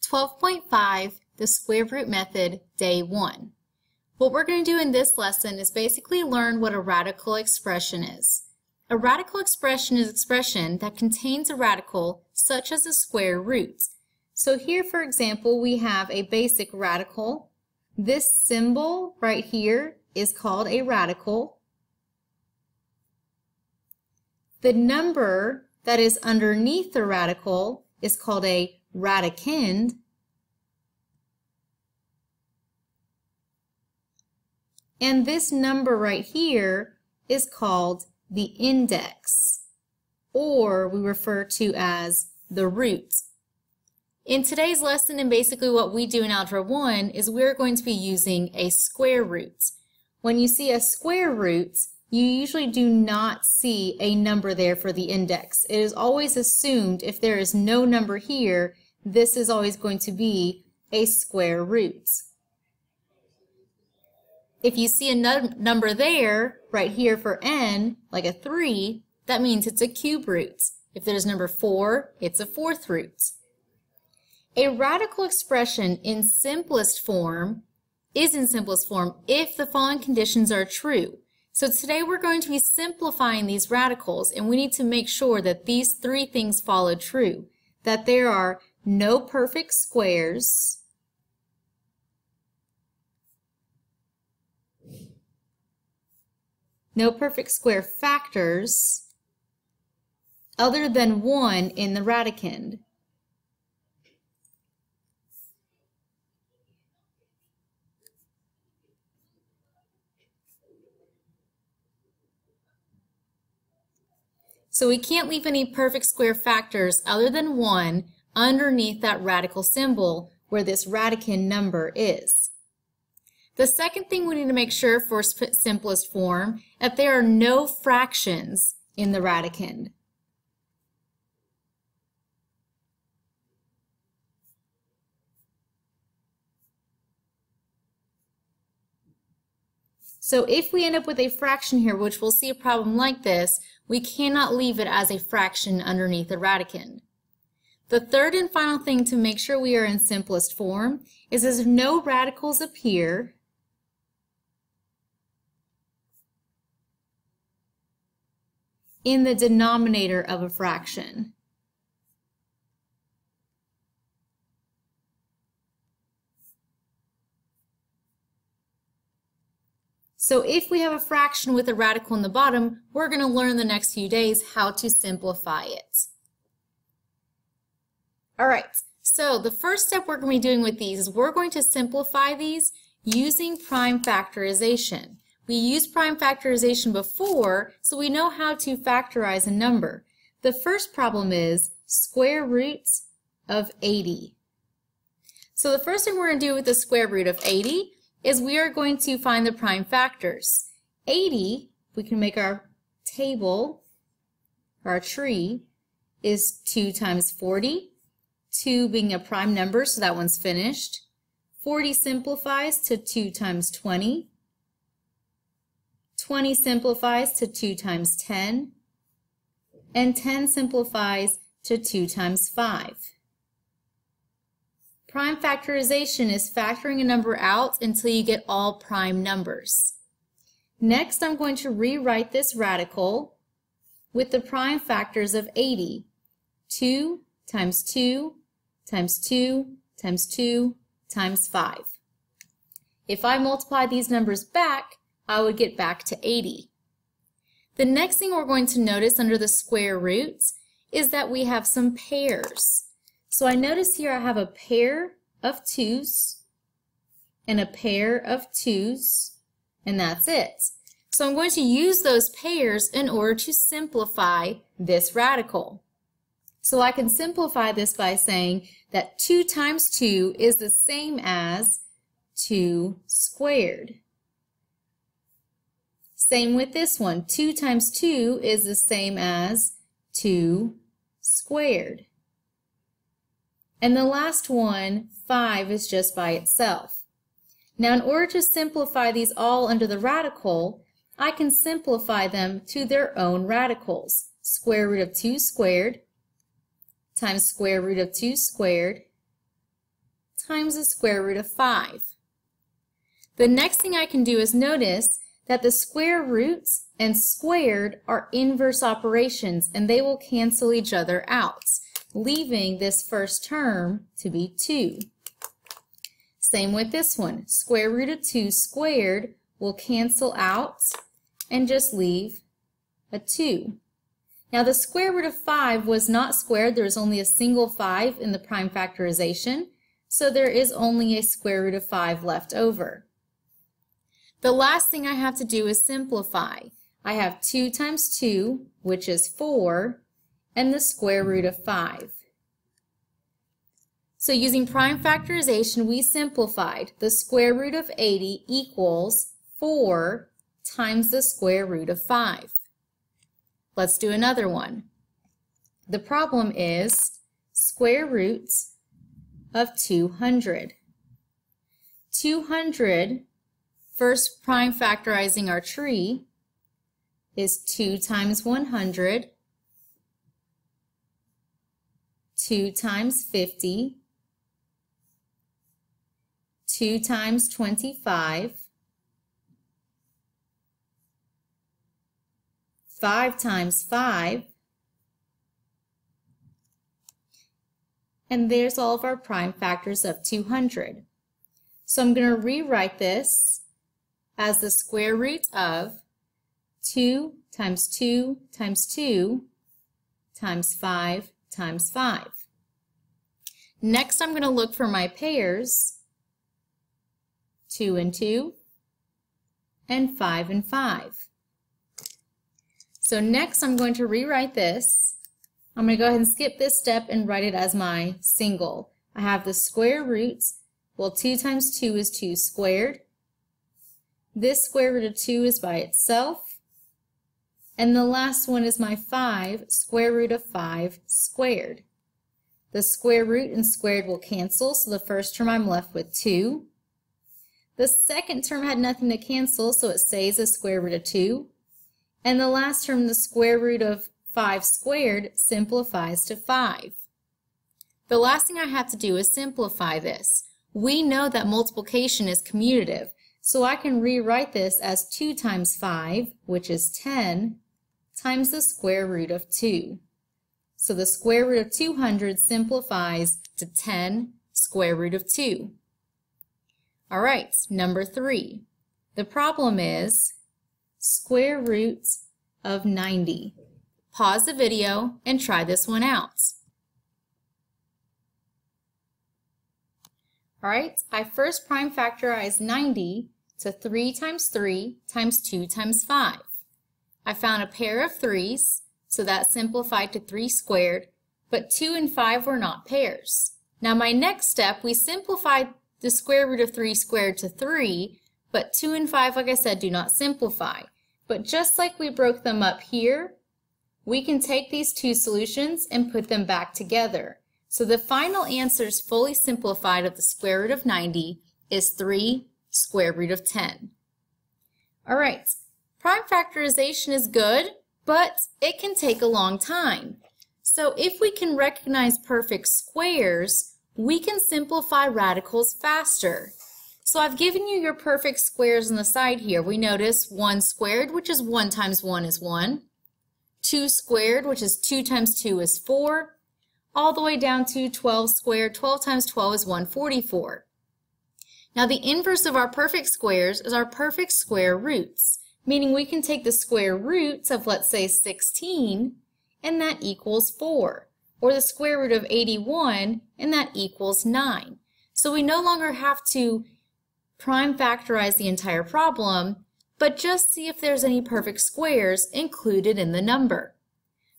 12.5, the square root method, day 1. What we're going to do in this lesson is basically learn what a radical expression is. A radical expression is an expression that contains a radical such as a square root. So here, for example, we have a basic radical. This symbol right here is called a radical. The number that is underneath the radical is called a radicand. And this number right here is called the index, or we refer to as the root. In today's lesson, and basically what we do in Algebra 1, is we're going to be using a square root. When you see a square root, you usually do not see a number there for the index. It is always assumed if there is no number here, this is always going to be a square root. If you see a number there, right here for n, like a 3, that means it's a cube root. If there's number 4, it's a fourth root. A radical expression in simplest form is in simplest form if the following conditions are true. So today we're going to be simplifying these radicals, and we need to make sure that these three things follow true. That there are no perfect squares, no perfect square factors other than 1 in the radicand. So we can't leave any perfect square factors other than 1 underneath that radical symbol where this radicand number is. The second thing we need to make sure for simplest form, that there are no fractions in the radicand. So if we end up with a fraction here, which we'll see a problem like this, we cannot leave it as a fraction underneath the radicand. The third and final thing to make sure we are in simplest form is if no radicals appear, in the denominator of a fraction. So if we have a fraction with a radical in the bottom, we're going to learn the next few days how to simplify it. All right, so the first step we're going to be doing with these is we're going to simplify these using prime factorization. We used prime factorization before, so we know how to factorize a number. The first problem is square root of 80. So the first thing we're going to do with the square root of 80 is we are going to find the prime factors. 80, we can make our table, our tree, is 2 times 40. 2 being a prime number, so that one's finished. 40 simplifies to 2 times 20. 20 simplifies to 2 times 10, and 10 simplifies to 2 times 5. Prime factorization is factoring a number out until you get all prime numbers. Next, I'm going to rewrite this radical with the prime factors of 80. 2 times 2 times 2 times 2 times 5. If I multiply these numbers back, I would get back to 80. The next thing we're going to notice under the square roots is that we have some pairs. So I notice here I have a pair of 2's and a pair of 2's, and that's it. So I'm going to use those pairs in order to simplify this radical. So I can simplify this by saying that 2 times 2 is the same as 2 squared. Same with this one. 2 times 2 is the same as 2 squared. And the last one, 5, is just by itself. Now, in order to simplify these all under the radical, I can simplify them to their own radicals. Square root of 2 squared times square root of 2 squared times the square root of 5. The next thing I can do is notice that the square roots and squared are inverse operations, and they will cancel each other out, leaving this first term to be 2. Same with this one. Square root of 2 squared will cancel out and just leave a 2. Now the square root of 5 was not squared. There was only a single 5 in the prime factorization, so there is only a square root of 5 left over. The last thing I have to do is simplify. I have 2 times 2, which is 4, and the square root of 5. So using prime factorization, we simplified. The square root of 80 equals 4 times the square root of 5. Let's do another one. The problem is square roots of 200. 200, first prime factorizing our tree, is 2 times 100, 2 times 50, 2 times 25, 5 times 5, and there's all of our prime factors of 200. So I'm going to rewrite this as the square root of 2 times 2 times 2 times 5 times 5. Next, I'm going to look for my pairs, 2 and 2, and 5 and 5. So next, I'm going to rewrite this. I'm going to go ahead and skip this step and write it as my single. I have the square roots. Well, 2 times 2 is 2 squared. This square root of 2 is by itself. And the last one is my 5, square root of 5 squared. The square root and squared will cancel, so the first term I'm left with 2. The second term had nothing to cancel, so it stays the square root of 2. And the last term, the square root of 5 squared, simplifies to 5. The last thing I have to do is simplify this. We know that multiplication is commutative, so I can rewrite this as 2 times 5, which is 10, times the square root of 2. So the square root of 200 simplifies to 10 square root of 2. All right, number 3. The problem is square root of 90. Pause the video and try this one out. All right, I first prime factorized 90 to 3 times 3 times 2 times 5. I found a pair of 3's, so that simplified to 3 squared, but 2 and 5 were not pairs. Now my next step, we simplified the square root of 3 squared to 3, but 2 and 5, like I said, do not simplify. But just like we broke them up here, we can take these two solutions and put them back together. So the final answer is fully simplified of the square root of 90 is 3 square root of 10. All right, prime factorization is good, but it can take a long time. So if we can recognize perfect squares, we can simplify radicals faster. So I've given you your perfect squares on the side here. We notice 1 squared, which is 1 times 1 is 1. 2 squared, which is 2 times 2 is 4. All the way down to 12 squared. 12 times 12 is 144. Now the inverse of our perfect squares is our perfect square roots, meaning we can take the square roots of, let's say, 16, and that equals 4. Or the square root of 81, and that equals 9. So we no longer have to prime factorize the entire problem, but just see if there's any perfect squares included in the number.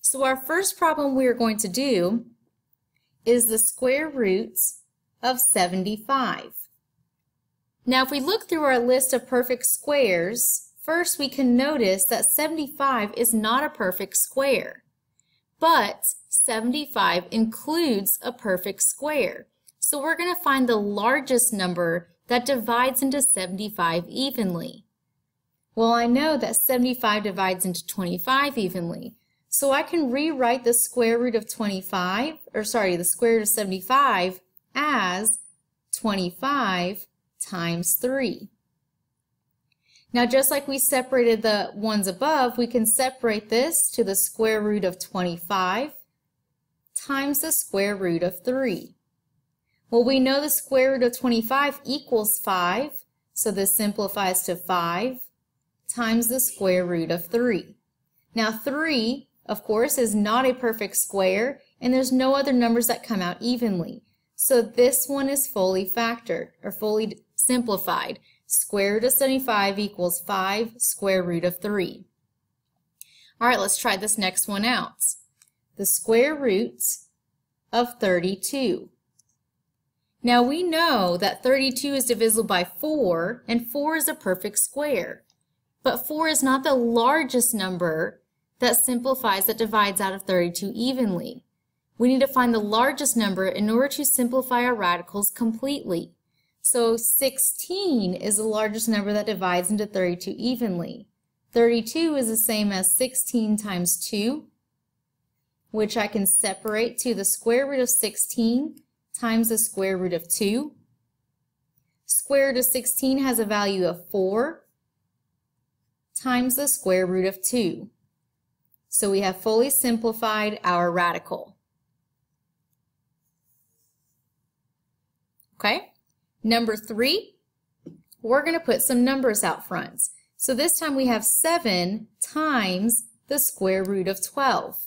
So our first problem we are going to do is the square roots of 75. Now if we look through our list of perfect squares, first we can notice that 75 is not a perfect square, but 75 includes a perfect square. So we're going to find the largest number that divides into 75 evenly. Well, I know that 75 divides into 25 evenly, so I can rewrite the square root of 25, the square root of 75 as 25 times 3. Now, just like we separated the ones above, we can separate this to the square root of 25 times the square root of 3. Well, we know the square root of 25 equals 5, so this simplifies to 5 times the square root of 3. Now, 3, of course, is not a perfect square, and there's no other numbers that come out evenly. So this one is fully factored, or fully simplified. Square root of 75 equals 5 square root of 3. All right, let's try this next one out. The square roots of 32. Now we know that 32 is divisible by 4, and 4 is a perfect square. But 4 is not the largest number that simplifies, that divides out of 32 evenly. We need to find the largest number in order to simplify our radicals completely. So 16 is the largest number that divides into 32 evenly. 32 is the same as 16 times 2, which I can separate to the square root of 16 times the square root of 2. Square root of 16 has a value of 4 times the square root of 2. So we have fully simplified our radical. Okay? Number 3, we're going to put some numbers out front. So this time we have 7 times the square root of 12.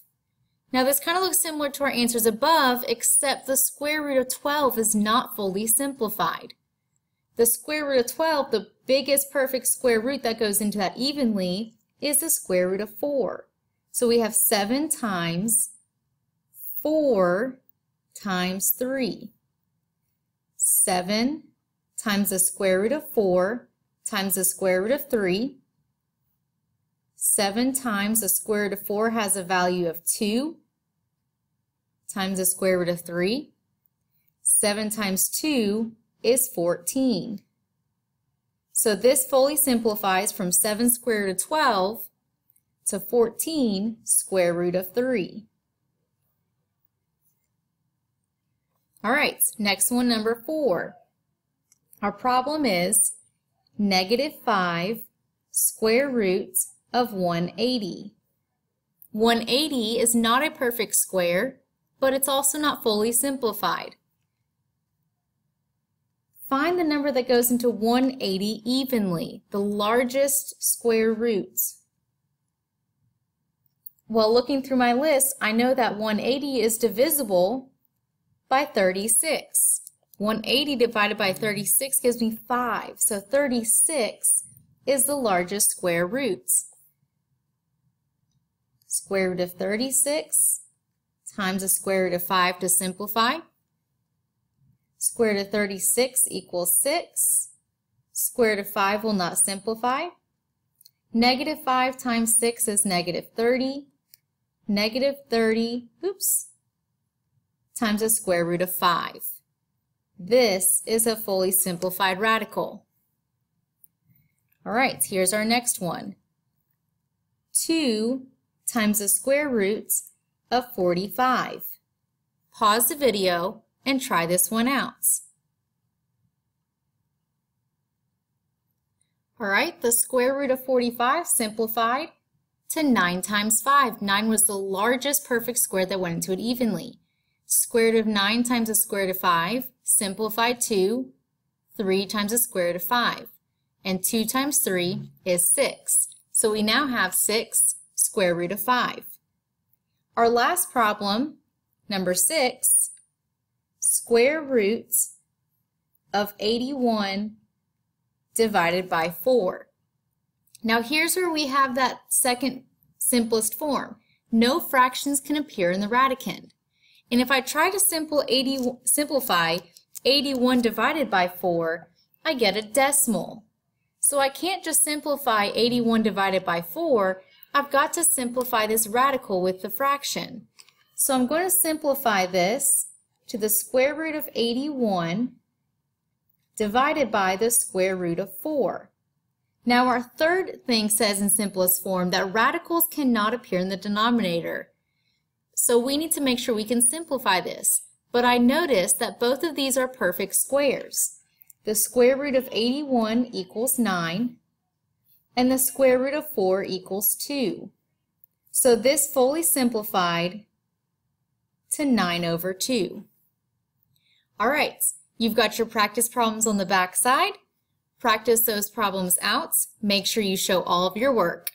Now this kind of looks similar to our answers above, except the square root of 12 is not fully simplified. The square root of 12, the biggest perfect square root that goes into that evenly, is the square root of 4. So we have 7 times 4 times 3. 7 times the square root of 4 times the square root of 3. 7 times the square root of 4 has a value of 2 times the square root of 3. 7 times 2 is 14. So this fully simplifies from 7 square root of 12 to 14 square root of 3. All right, next one, number 4. Our problem is -5 square root of 180. 180 is not a perfect square, but it's also not fully simplified. Find the number that goes into 180 evenly, the largest square root. Well, looking through my list, I know that 180 is divisible by 36. 180 divided by 36 gives me 5. So 36 is the largest square root. Square root of 36 times the square root of 5 to simplify. Square root of 36 equals 6. Square root of 5 will not simplify. -5 times 6 is -30. -30, times the square root of 5. This is a fully simplified radical. All right, here's our next one. 2 times the square root of 45. Pause the video and try this one out. All right, the square root of 45 simplified to 9 times 5. 9 was the largest perfect square that went into it evenly. Square root of 9 times the square root of 5, simplified to 3 times the square root of 5. And 2 times 3 is 6. So we now have 6 square root of 5. Our last problem, number 6, square root of 81 divided by 4. Now here's where we have that second simplest form. No fractions can appear in the radicand. And if I try to simplify 81 divided by 4, I get a decimal. So I can't just simplify 81 divided by 4, I've got to simplify this radical with the fraction. So I'm going to simplify this to the square root of 81 divided by the square root of 4. Now our third thing says in simplest form that radicals cannot appear in the denominator. So we need to make sure we can simplify this. but I notice that both of these are perfect squares. The square root of 81 equals 9, and the square root of 4 equals 2. So this fully simplified to 9 over 2. All right, you've got your practice problems on the back side. Practice those problems out. Make sure you show all of your work.